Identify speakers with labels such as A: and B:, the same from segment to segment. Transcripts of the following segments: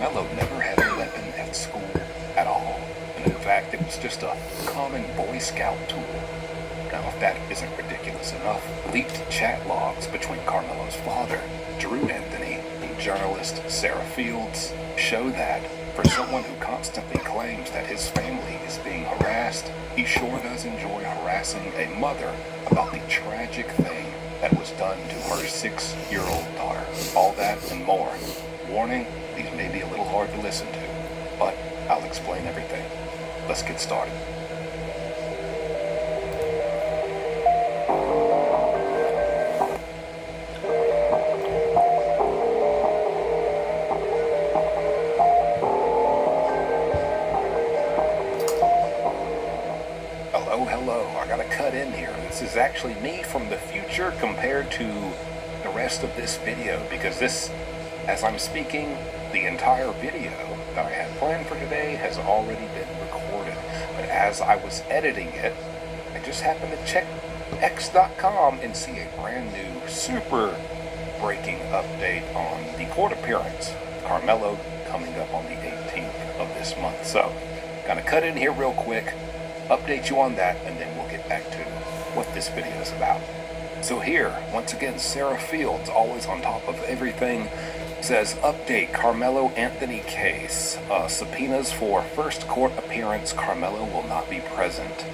A: Carmelo never had a weapon at school at all. And in fact, it was just a common Boy Scout tool. Now, if that isn't ridiculous enough, leaked chat logs between Carmelo's father, Drew Anthony, and journalist Sarah Fields show that for someone who constantly claims that his family is being harassed, he sure does enjoy harassing a mother about the tragic thing that was done to her 6-year-old daughter. All that and more. Warning, these may be a little hard to listen to, but I'll explain everything. Let's get started. Hello, I gotta cut in here. This is actually me from the future compared to the rest of this video, because this, as I'm speaking, the entire video that I had planned for today has already been recorded. But as I was editing it, I just happened to check X.com and see a brand new, super breaking update on the court appearance of Carmelo coming up on the 18th of this month. So, gonna cut in here real quick, update you on that, and then we'll get back to what this video is about. So here, once again, Sarah Fields, always on top of everything, says, update Carmelo Anthony case. Subpoenas for first court appearance. Carmelo will not be present.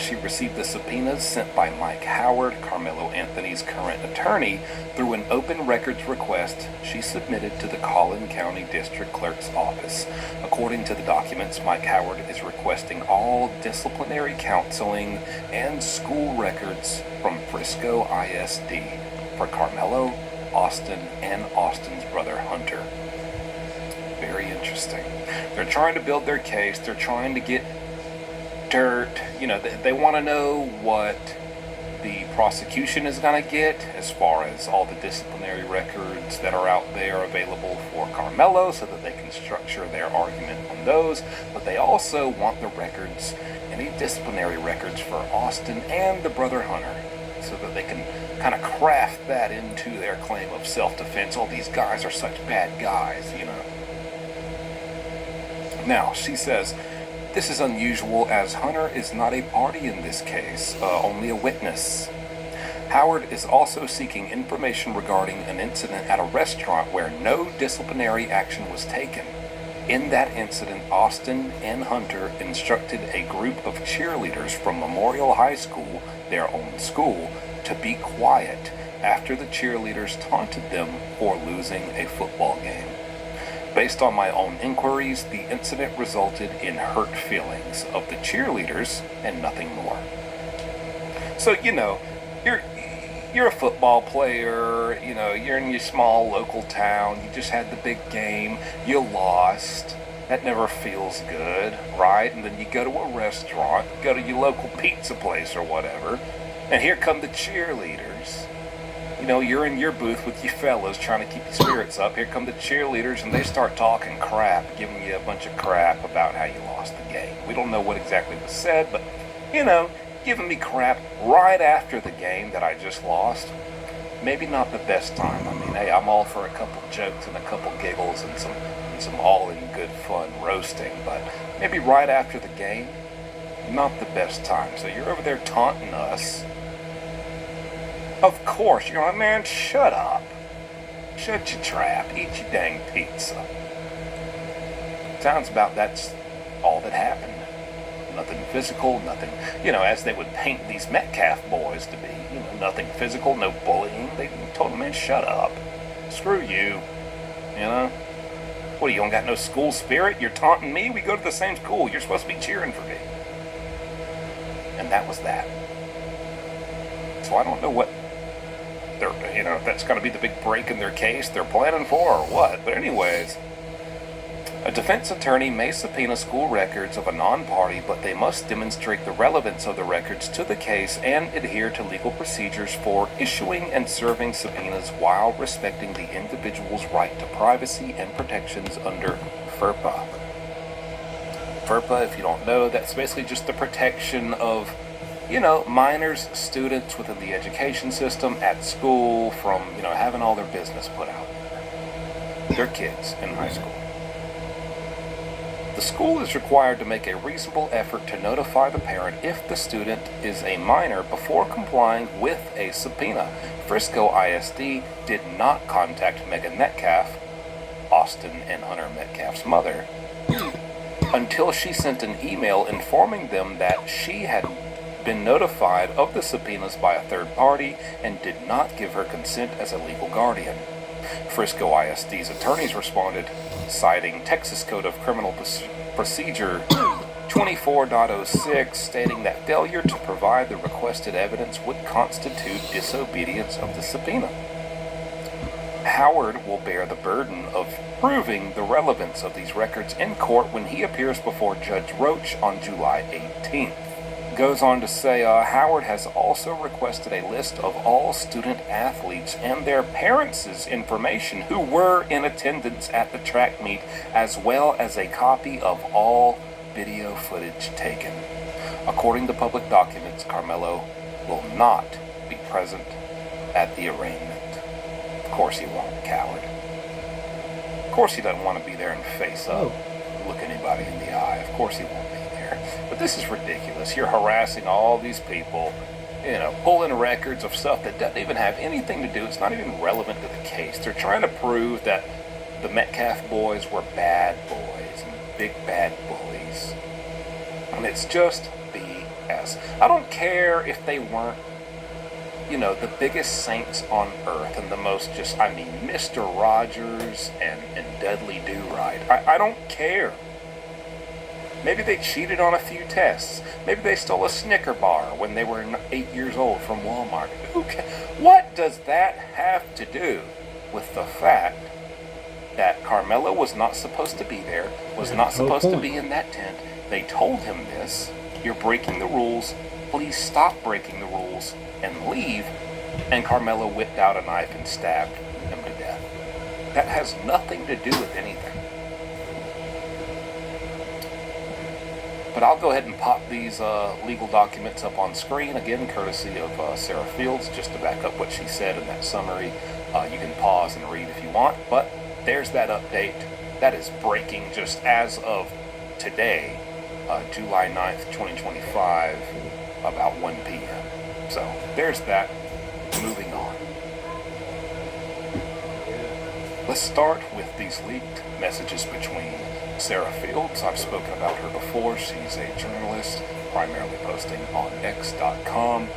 A: She received the subpoenas sent by Mike Howard, Carmelo Anthony's current attorney, through an open records request she submitted to the Collin County District Clerk's office. According to the documents, Mike Howard is requesting all disciplinary counseling and school records from Frisco ISD for Carmelo, Austin, and Austin's brother Hunter. Very interesting. They're trying to build their case. They're trying to get dirt. They want to know what the prosecution is going to get as far as all the disciplinary records that are out there available for Carmelo, so that they can structure their argument on those. But they also want the records, any disciplinary records for Austin and the brother Hunter, so that they can kind of craft that into their claim of self-defense. Oh, these guys are such bad guys, Now, she says, this is unusual as Hunter is not a party in this case, only a witness. Howard is also seeking information regarding an incident at a restaurant where no disciplinary action was taken. In that incident, Austin and Hunter instructed a group of cheerleaders from Memorial High School, their own school, to be quiet after the cheerleaders taunted them for losing a football game. Based on my own inquiries, the incident resulted in hurt feelings of the cheerleaders and nothing more. So, you're a football player, you're in your small local town, you just had the big game, you lost. That never feels good, right? And then you go to a restaurant, go to your local pizza place or whatever, and here come the cheerleaders. You're in your booth with your fellas trying to keep your spirits up. Here come the cheerleaders, and they start talking crap, giving you a bunch of crap about how you lost the game. We don't know what exactly was said, but, giving me crap right after the game that I just lost. Maybe not the best time. I mean, hey, I'm all for a couple jokes and a couple giggles and some all-in-good fun roasting, but maybe right after the game, not the best time. So you're over there taunting us. Of course, you're like, man, shut up. Shut your trap. Eat your dang pizza. Sounds about that's all that happened. Nothing physical, nothing, as they would paint these Metcalf boys to be. Nothing physical, no bullying. They told them, man, shut up. Screw you. What, you don't got no school spirit? You're taunting me? We go to the same school. You're supposed to be cheering for me. And that was that. So I don't know what they're, if that's going to be the big break in their case they're planning for or what. But anyways, a defense attorney may subpoena school records of a non-party, but they must demonstrate the relevance of the records to the case and adhere to legal procedures for issuing and serving subpoenas while respecting the individual's right to privacy and protections under FERPA. FERPA, if you don't know, that's basically just the protection of minors, students within the education system at school from, having all their business put out there. They're kids in high school. The school is required to make a reasonable effort to notify the parent if the student is a minor before complying with a subpoena. Frisco ISD did not contact Megan Metcalf, Austin and Hunter Metcalf's mother, until she sent an email informing them that she had been notified of the subpoenas by a third party and did not give her consent as a legal guardian. Frisco ISD's attorneys responded, citing Texas Code of Criminal Procedure 24.06, stating that failure to provide the requested evidence would constitute disobedience of the subpoena. Howard will bear the burden of proving the relevance of these records in court when he appears before Judge Roach on July 18th. Goes on to say, Howard has also requested a list of all student athletes and their parents' information who were in attendance at the track meet, as well as a copy of all video footage taken. According to public documents, Carmelo will not be present at the arraignment. Of course he won't, coward. Of course he doesn't want to be there and face up, look anybody in the eye. Of course he won't be there. But this is ridiculous. You're harassing all these people, pulling records of stuff that doesn't even have anything to do. It's not even relevant to the case. They're trying to prove that the Metcalf boys were bad boys and big bad bullies. And it's just BS. I don't care if they weren't, the biggest saints on earth and the most Mr. Rogers and Dudley Do-Right. I don't care. Maybe they cheated on a few tests. Maybe they stole a Snicker bar when they were 8 years old from Walmart. What does that have to do with the fact that Carmelo was not supposed to be there, was not supposed to be in that tent? They told him this. You're breaking the rules. Please stop breaking the rules and leave. And Carmelo whipped out a knife and stabbed him to death. That has nothing to do with anything. But I'll go ahead and pop these legal documents up on screen, again, courtesy of Sarah Fields, just to back up what she said in that summary. You can pause and read if you want, but there's that update. That is breaking just as of today, July 9th, 2025, about 1 p.m. So there's that. Moving on. Let's start with these leaked messages between Sarah Fields. I've spoken about her before. She's a journalist, primarily posting on X.com.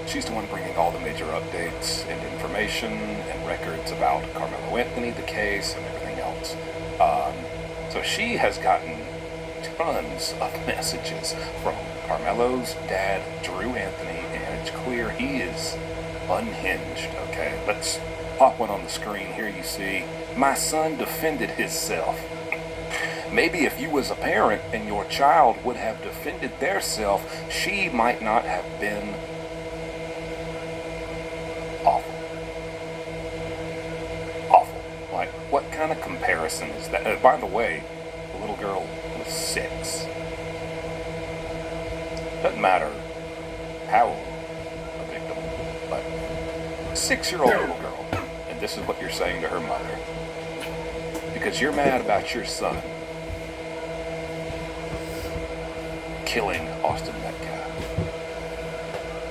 A: She's the one bringing all the major updates and information and records about Carmelo Anthony, the case, and everything else. So she has gotten tons of messages from Carmelo's dad, Drew Anthony, and it's clear he is unhinged. Okay, let's pop one on the screen. Here you see, my son defended himself. Maybe if you was a parent and your child would have defended theirself, she might not have been awful. Awful. Like, what kind of comparison is that? By the way, the little girl was 6. Doesn't matter how old the victim, but a 6-year-old little girl. And this is what you're saying to her mother. Because you're mad about your son killing Austin Metcalf.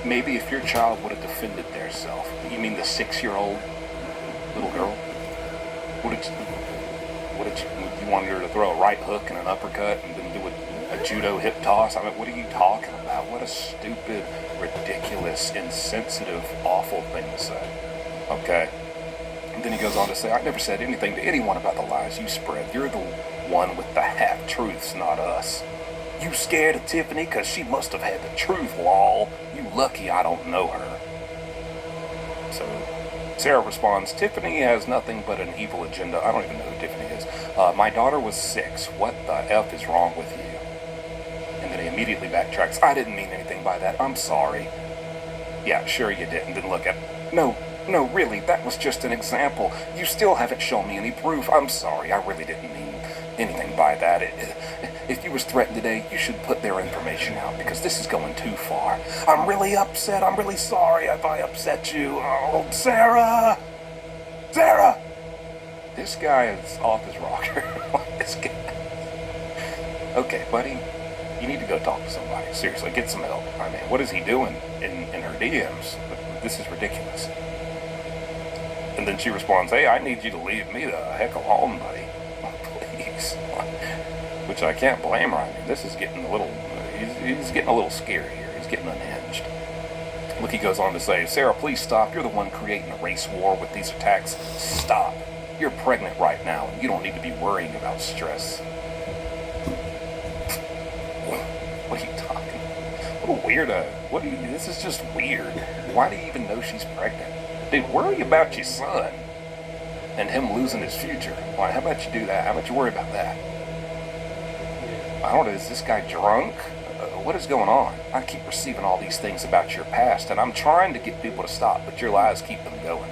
A: Maybe if your child would have defended theirself. You mean the 6-year-old little girl? You wanted her to throw a right hook and an uppercut and then do a judo hip toss? I mean, what are you talking about? What a stupid, ridiculous, insensitive, awful thing to say. Okay. And then he goes on to say, I never said anything to anyone about the lies you spread. You're the one with the half-truths, not us. You scared of Tiffany because she must have had the truth, lol. You lucky I don't know her. So Sarah responds, Tiffany has nothing but an evil agenda. I don't even know who Tiffany is. My daughter was 6. What the F is wrong with you? And then he immediately backtracks. I didn't mean anything by that. I'm sorry. Yeah, sure you didn't. Then look at... No, really, that was just an example. You still haven't shown me any proof. I'm sorry. I really didn't mean anything by that. If you was threatened today, you should put their information out because this is going too far. I'm really upset. I'm really sorry if I upset you. Oh, Sarah! Sarah! This guy is off his rocker. This guy. Okay, buddy, you need to go talk to somebody. Seriously, get some help. I mean, what is he doing in her DMs? This is ridiculous. And then she responds, hey, I need you to leave me the heck alone, buddy. Please. Which I can't blame her. I mean, this is getting a little, he's getting a little scary here. He's getting unhinged. Look, he goes on to say, Sarah, please stop. You're the one creating a race war with these attacks. Stop. You're pregnant right now, and you don't need to be worrying about stress. What are you talking? What a weirdo. This is just weird. Why do you even know she's pregnant? Dude, worry about your son and him losing his future. Why, how about you do that? How about you worry about that? I don't know, is this guy drunk? What is going on? I keep receiving all these things about your past, and I'm trying to get people to stop, but your lies keep them going.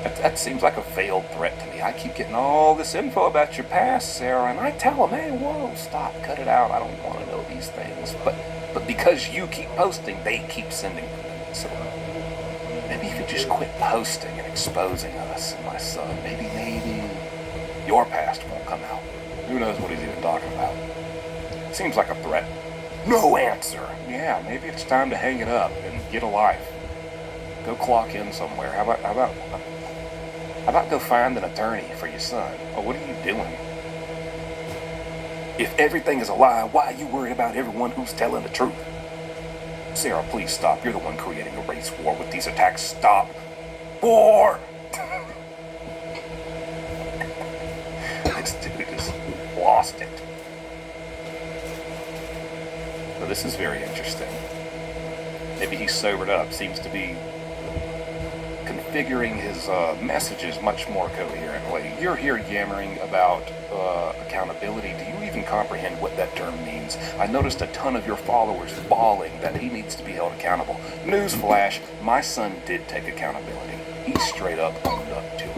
A: That seems like a veiled threat to me. I keep getting all this info about your past, Sarah, and I tell them, hey, whoa, stop, cut it out. I don't want to know these things. But because you keep posting, they keep sending them to me. So maybe if you just quit posting and exposing us and my son, maybe your past won't come out. Who knows what he's even talking about? Seems like a threat. No answer. Yeah, maybe it's time to hang it up and get a life. Go clock in somewhere. How about go find an attorney for your son? Oh, what are you doing? If everything is a lie, why are you worried about everyone who's telling the truth? Sarah, please stop. You're the one creating a race war with these attacks. Stop. War! This dude just lost it. So this is very interesting. Maybe he's sobered up. Seems to be configuring his messages much more coherently. You're here yammering about accountability. Do you even comprehend what that term means? I noticed a ton of your followers bawling that he needs to be held accountable. Newsflash, my son did take accountability. He straight up owned up to it.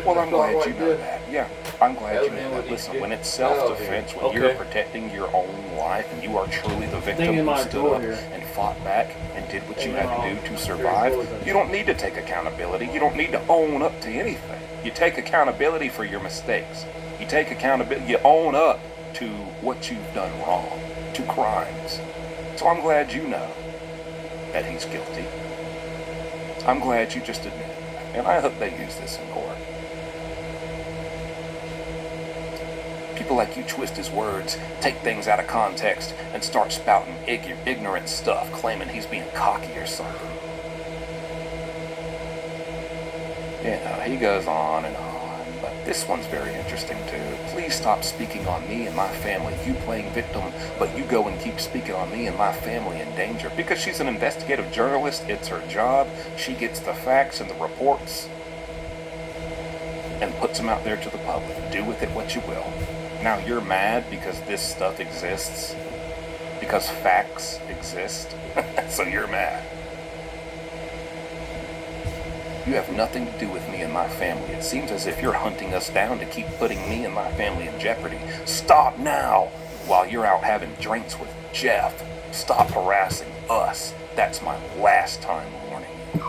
A: Well, I'm glad you know that. Yeah, I'm glad you know that. Listen, when it's self-defense, when you're protecting your own life and you are truly the victim who stood up and fought back and did what you had to do to survive, you don't need to take accountability. You don't need to own up to anything. You take accountability for your mistakes. You take accountability. You own up to what you've done wrong, to crimes. So I'm glad you know that he's guilty. I'm glad you just admitted it. And I hope they use this in court. People like you twist his words, take things out of context, and start spouting ignorant stuff, claiming he's being cocky or something. You know, he goes on and on, but this one's very interesting too. Please stop speaking on me and my family, you playing victim, but you go and keep speaking on me and my family in danger. Because she's an investigative journalist, it's her job. She gets the facts and the reports and puts them out there to the public. Do with it what you will. Now you're mad because this stuff exists, because facts exist, so you're mad. You have nothing to do with me and my family. It seems as if you're hunting us down to keep putting me and my family in jeopardy. Stop now while you're out having drinks with Jeff. Stop harassing us. That's my last time warning you.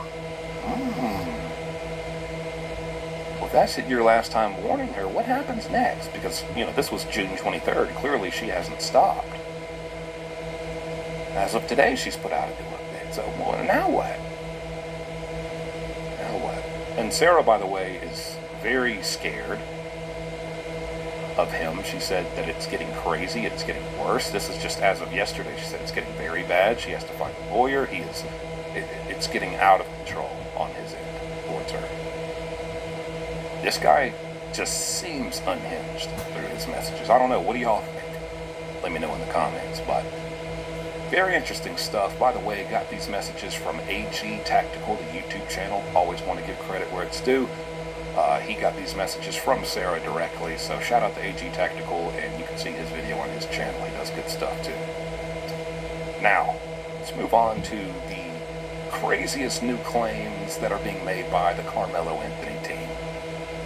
A: Well, if that's your last time warning her, what happens next? Because, you know, this was June 23rd. Clearly she hasn't stopped. As of today, she's put out a new update. So, well, now what? And Sarah, by the way, is very scared of him. She said that it's getting crazy, it's getting worse. This is just as of yesterday. She said it's getting very bad. She has to find a lawyer. It's getting out of control on his end towards her. This guy just seems unhinged through his messages. I don't know. What do y'all think? Let me know in the comments. But very interesting stuff. By the way, got these messages from AG Tactical, the YouTube channel. Always want to give credit where it's due. He got these messages from Sarah directly, so shout out to AG Tactical, and you can see his video on his channel. He does good stuff too. Now, let's move on to the craziest new claims that are being made by the Carmelo Anthony team.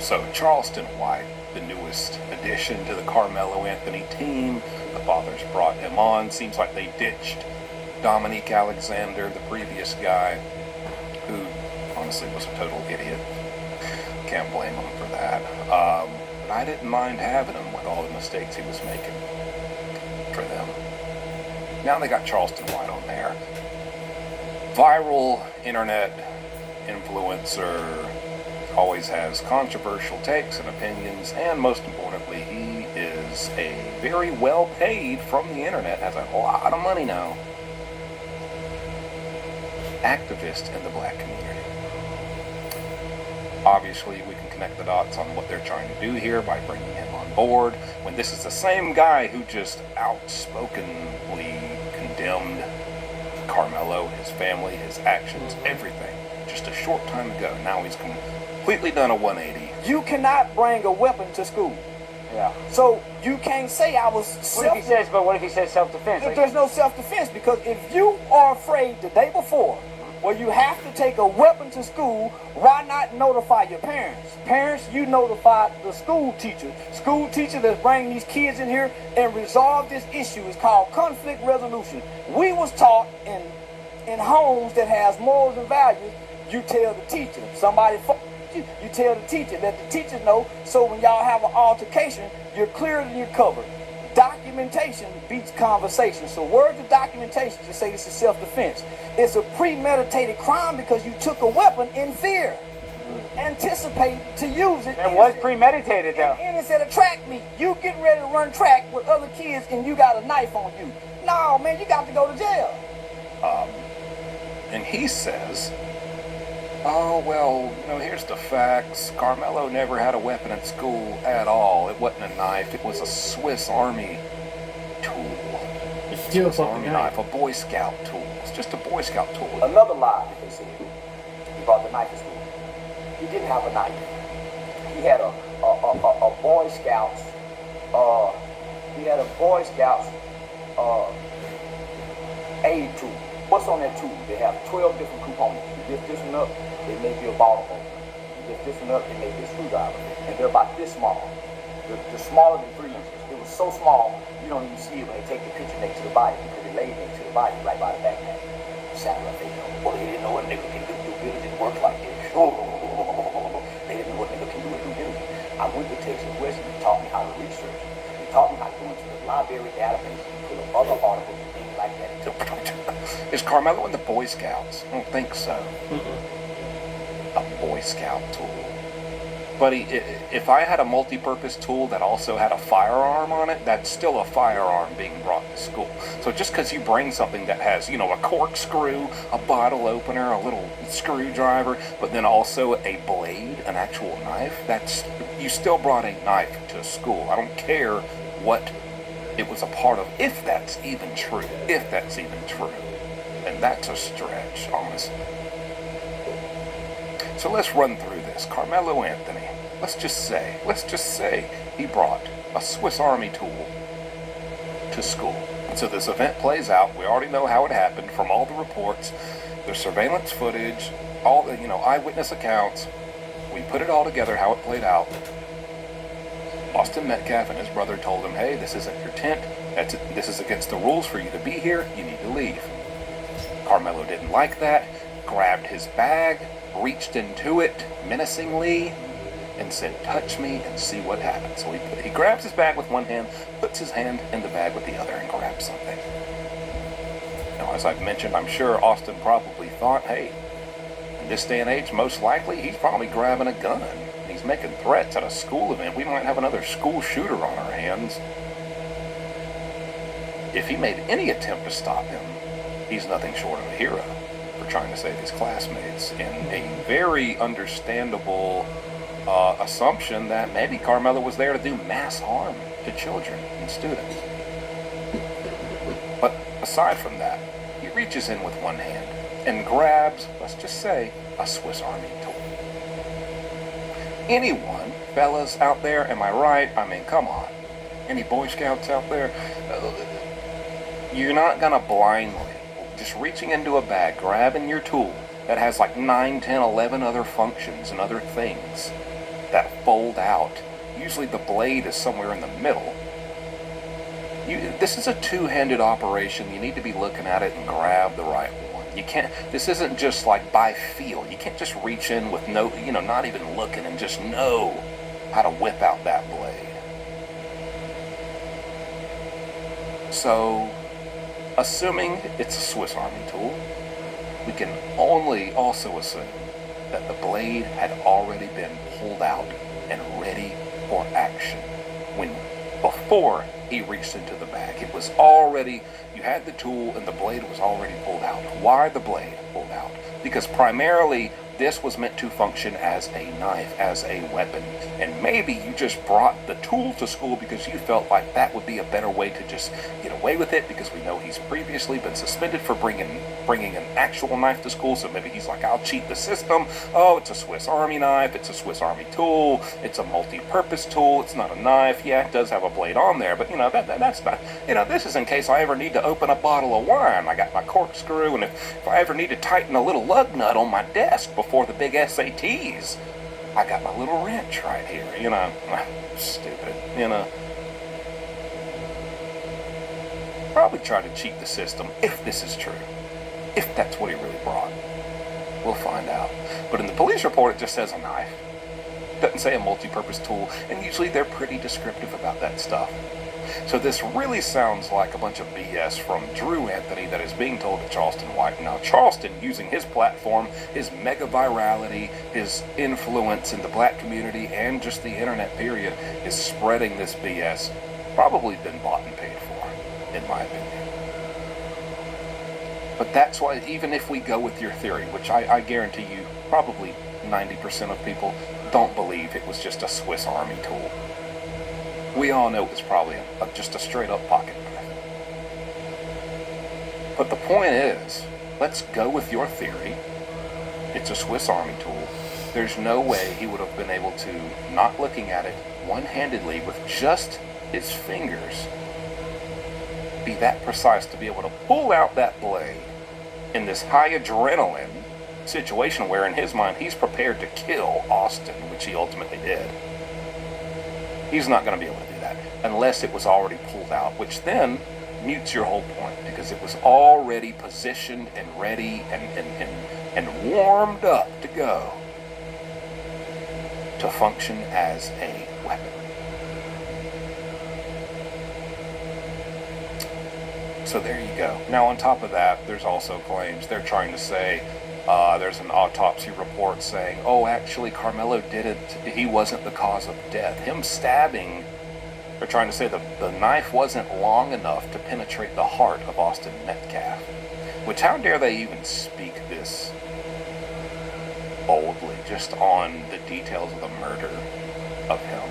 A: So, Charleston White, the newest addition to the Carmelo Anthony team. The fathers brought him on. Seems like they ditched Dominique Alexander, the previous guy, who honestly was a total idiot. Can't blame him for that. but I didn't mind having him with all the mistakes he was making for them. Now they got Charleston White on there. Viral internet influencer, always has controversial takes and opinions, and most importantly, he is a very well paid from the internet, has a lot of money now, activist in the black community. Obviously, we can connect the dots on what they're trying to do here by bringing him on board, when this is the same guy who just outspokenly condemned Carmelo, his family, his actions, everything, just a short time ago. Now he's completely done a 180.
B: You cannot bring a weapon to school.
C: Yeah.
B: So you can't say I was
C: What if he says self-defense?
B: If there's no self-defense, because if you are afraid the day before, well, you have to take a weapon to school, why not notify your parents? Parents, you notify the school teacher. School teacher that's bringing these kids in here and resolve this issue. It's called conflict resolution. We was taught in homes that has morals and values, you tell the teacher. Somebody you tell the teacher, let the teacher know, so when y'all have an altercation, you're clear and you're covered. Documentation beats conversation. So words of documentation to say this is self-defense. It's a premeditated crime because you took a weapon in fear. Anticipate to use it.
C: It was premeditated though.
B: And it's at a track meet. You getting ready to run track with other kids and you got a knife on you. No, man, you got to go to jail.
A: And he says, oh, well, here's the facts. Carmelo never had a weapon at school at all. It wasn't a knife. It was a Swiss Army tool.
D: It's still
A: Swiss Army
D: fucking
A: knife, a Boy Scout tool. It's just a Boy Scout tool.
B: Another lie that they said. He brought the knife to school. He didn't have a knife. He had a Boy Scouts. He had a Boy Scouts aid tool. What's on that tool? They have 12 different components. You lift this one up, it may be a bottle opener. You lift this one up, it may be a screwdriver. And they're about this small. They're smaller than 3 inches. It was so small, you don't even see it when they take the picture next to the body, because it laid next to the body right by the backpack. Satellite, they know. Well, they didn't know what a nigga can do. It didn't work like this. They didn't know what nigga can do in due diligence. I went to Texas Western and taught me how to research. They taught me how to go into the library database and pull up other articles and things like that.
A: Is Carmelo in the Boy Scouts? I don't think so. A Boy Scout tool. Buddy, if I had a multi-purpose tool that also had a firearm on it, that's still a firearm being brought to school. So just because you bring something that has, a corkscrew, a bottle opener, a little screwdriver, but then also a blade, an actual knife, you still brought a knife to school. I don't care what it was a part of, if that's even true. And that's a stretch, honestly. So let's run through this. Carmelo Anthony, let's just say he brought a Swiss Army tool to school. And so this event plays out. We already know how it happened from all the reports, the surveillance footage, all the, eyewitness accounts. We put it all together, how it played out. Austin Metcalf and his brother told him, hey, this isn't your tent. This is against the rules for you to be here. You need to leave. Carmelo didn't like that, grabbed his bag, reached into it menacingly, and said, touch me and see what happens. So he grabs his bag with one hand, puts his hand in the bag with the other, and grabs something. Now, as I've mentioned, I'm sure Austin probably thought, hey, in this day and age, most likely, he's probably grabbing a gun. He's making threats at a school event. We might have another school shooter on our hands. If he made any attempt to stop him, he's nothing short of a hero for trying to save his classmates, in a very understandable assumption that maybe Carmelo was there to do mass harm to children and students. But aside from that, he reaches in with one hand and grabs, let's just say, a Swiss Army tool. Anyone, fellas out there, am I right? I mean, come on. Any Boy Scouts out there? You're not gonna blindly, just reaching into a bag, grabbing your tool that has like 9, 10, 11 other functions and other things that fold out. Usually the blade is somewhere in the middle. This is a two-handed operation. You need to be looking at it and grab the right one. You can't, this isn't just like by feel. You can't just reach in with no, not even looking and just know how to whip out that blade. So, assuming it's a Swiss Army tool, we can only also assume that the blade had already been pulled out and ready for action before he reached into the bag. It was already, you had the tool and the blade was already pulled out. Why the blade pulled out? Because primarily this was meant to function as a knife, as a weapon. And maybe you just brought the tool to school because you felt like that would be a better way to just get away with it, because we know he's previously been suspended for bringing an actual knife to school. So maybe he's like, I'll cheat the system. Oh, it's a Swiss Army knife. It's a Swiss Army tool. It's a multi-purpose tool. It's not a knife. Yeah, it does have a blade on there, but that's not, this is in case I ever need to open a bottle of wine. I got my corkscrew, and if I ever need to tighten a little lug nut on my desk before the big SATs, I got my little wrench right here, stupid, Probably try to cheat the system, if this is true. If that's what he really brought. We'll find out. But in the police report, it just says a knife. It doesn't say a multi-purpose tool, and usually they're pretty descriptive about that stuff. So this really sounds like a bunch of BS from Drew Anthony that is being told to Charleston White. Now, Charleston, using his platform, his mega virality, his influence in the black community, and just the internet period, is spreading this BS. Probably been bought and paid for, in my opinion. But that's why, even if we go with your theory, which I guarantee you, probably 90% of people don't believe it was just a Swiss Army tool. We all know it was probably just a straight-up pocket knife. But the point is, let's go with your theory. It's a Swiss Army tool. There's no way he would have been able to, not looking at it one-handedly with just his fingers, be that precise to be able to pull out that blade in this high adrenaline situation where, in his mind, he's prepared to kill Austin, which he ultimately did. He's not going to be able to do that unless it was already pulled out, which then mutes your whole point, because it was already positioned and ready and warmed up to go to function as a weapon. So there you go. Now, on top of that, there's also claims they're trying to say there's an autopsy report saying, oh, actually, Carmelo didn't, he wasn't the cause of death. Him stabbing, they're trying to say the knife wasn't long enough to penetrate the heart of Austin Metcalf. Which, how dare they even speak this boldly, just on the details of the murder of him.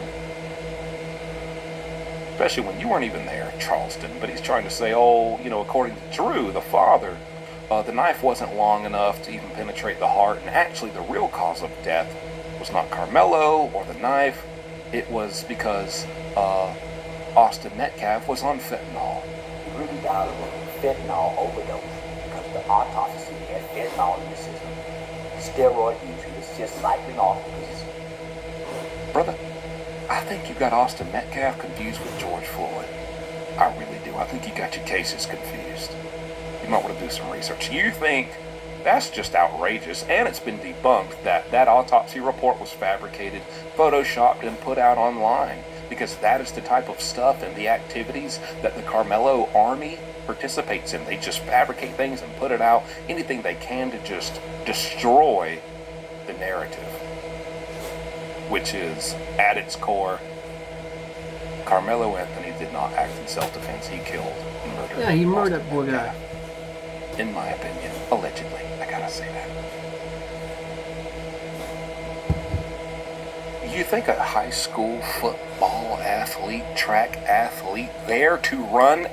A: Especially when you weren't even there, Charleston. But he's trying to say, oh, according to Drew, the father, the knife wasn't long enough to even penetrate the heart, and actually the real cause of death was not Carmelo or the knife. It was because Austin Metcalf was on fentanyl.
B: He really died of a fentanyl overdose because the autopsy had fentanyl in the system. Steroid use, he was just cycling off because...
A: Brother, I think you got Austin Metcalf confused with George Floyd. I really do. I think you got your cases confused. You might want to do some research. You think that's just outrageous, and it's been debunked that autopsy report was fabricated, photoshopped, and put out online, because that is the type of stuff and the activities that the Carmelo Army participates in. They just fabricate things and put it out, anything they can to just destroy the narrative, which is, at its core, Carmelo Anthony did not act in self-defense. He killed and murdered.
D: Yeah, he murdered
A: Austin
D: poor guy.
A: Metcalf. In my opinion, allegedly. I gotta say that. You think a high school football athlete, track athlete, there to run